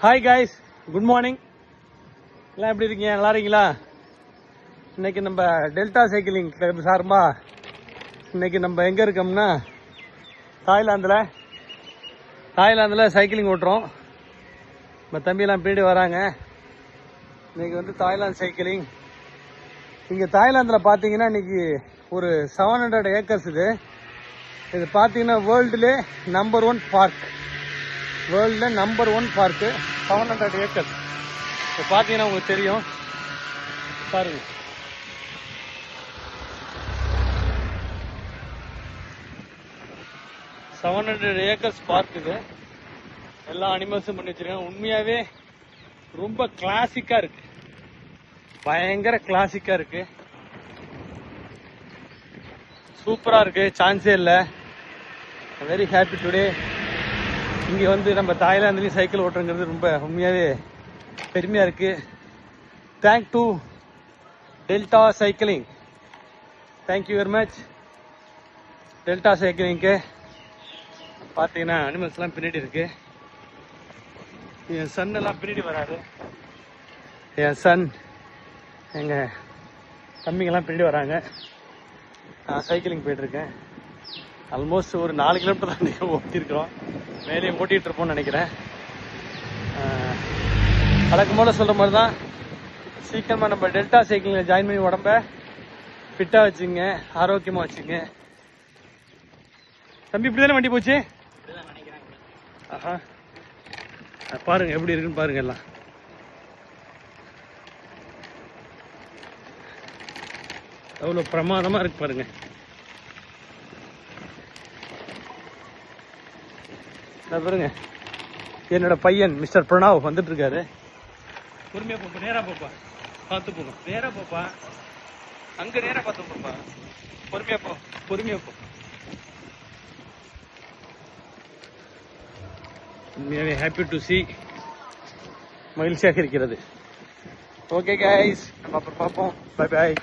Hi guys, good morning. எல்லாம் எப்படி இருக்கீங்க? நல்லா இருக்கீங்களா? இன்னைக்கு நம்ம டெல்டா சைக்கிளிங் கிளப் சார்பா இன்னைக்கு நம்ம எங்கே இருக்கோம்னா தாய்லாந்தில் சைக்கிளிங் ஓட்டுறோம். நம்ம தம்பியெல்லாம் பின்னாடி வராங்க. இன்னைக்கு வந்து தாய்லாந்து சைக்கிளிங். இங்கே தாய்லாந்தில் பார்த்தீங்கன்னா இன்னைக்கு ஒரு 700 ஏக்கர்ஸ் இது பார்த்தீங்கன்னா வேர்ல்டுலே நம்பர் 1 பார்க். வேர்ல்டில் நம்பர் 1 பார்க்கு 700 ஏக்கர்ஸ். இப்போ பார்த்தீங்கன்னா உங்களுக்கு தெரியும் பாருங்க. ஏக்கர்ஸ் பார்க் இது. எல்லா அனிமல்ஸும் பண்ணி வச்சிருக்காங்க. உண்மையாவே ரொம்ப கிளாசிக்கா இருக்கு, பயங்கர கிளாசிக்கா இருக்கு, சூப்பரா இருக்கு, சான்ஸே இல்லை. Very happy today. இங்கே வந்து நம்ம தாய்லாந்துலேயும் சைக்கிள் ஓட்டுறது ரொம்ப உண்மையாகவே பெருமையாக இருக்குது. Thank to Delta Cycling. Thank you very much Delta சைக்கிளிங்க்கு. பார்த்தீங்கன்னா அனிமல்ஸ்லாம் பின்னாடி இருக்கு. என் சன் எல்லாம் பின்னாடி வராது. என் சன், எங்கள் தம்பிங்கெல்லாம் பின்னாடி வராங்க. நான் சைக்கிளிங் போயிட்டுருக்கேன். ஆல்மோஸ்ட் ஒரு 4 கிலோமீட்டர் தான் நீங்கள் ஓட்டியிருக்கிறோம். மேலேயும் ஓட்டிகிட்டு இருப்போம்னு நினைக்கிறேன். வழக்கம் போல் சொல்கிற மாதிரி தான், சீக்கிரமாக நம்ம டெல்டா சைக்கிளில் ஜாயின் பண்ணி உடம்ப ஃபிட்டாக வச்சுங்க, ஆரோக்கியமாக வச்சுங்க. தம்பி இப்படி தானே வண்டி போச்சு? ஆஹா, பாருங்கள் எப்படி இருக்குன்னு பாருங்கள். எல்லாம் எவ்வளோ பிரமாதமாக இருக்கு பாருங்கள். பாருங்க, என்னோட பையன் மிஸ்டர் பிரணாவ் வந்துட்டு இருக்காரு. பொறுமையா போப்பா, நேரா போப்பா, பார்த்து போங்க, நேரா போப்பா, அங்க நேரா பார்த்து போப்பா, பொறுமையா போ, பொறுமையா போ. உண்மையாவே ஹாப்பி டு சி, மகிழ்ச்சியாக இருக்கிறது. ஓகே கைஸ், நம்ம அப்புறம் பார்ப்போம். Bye bye.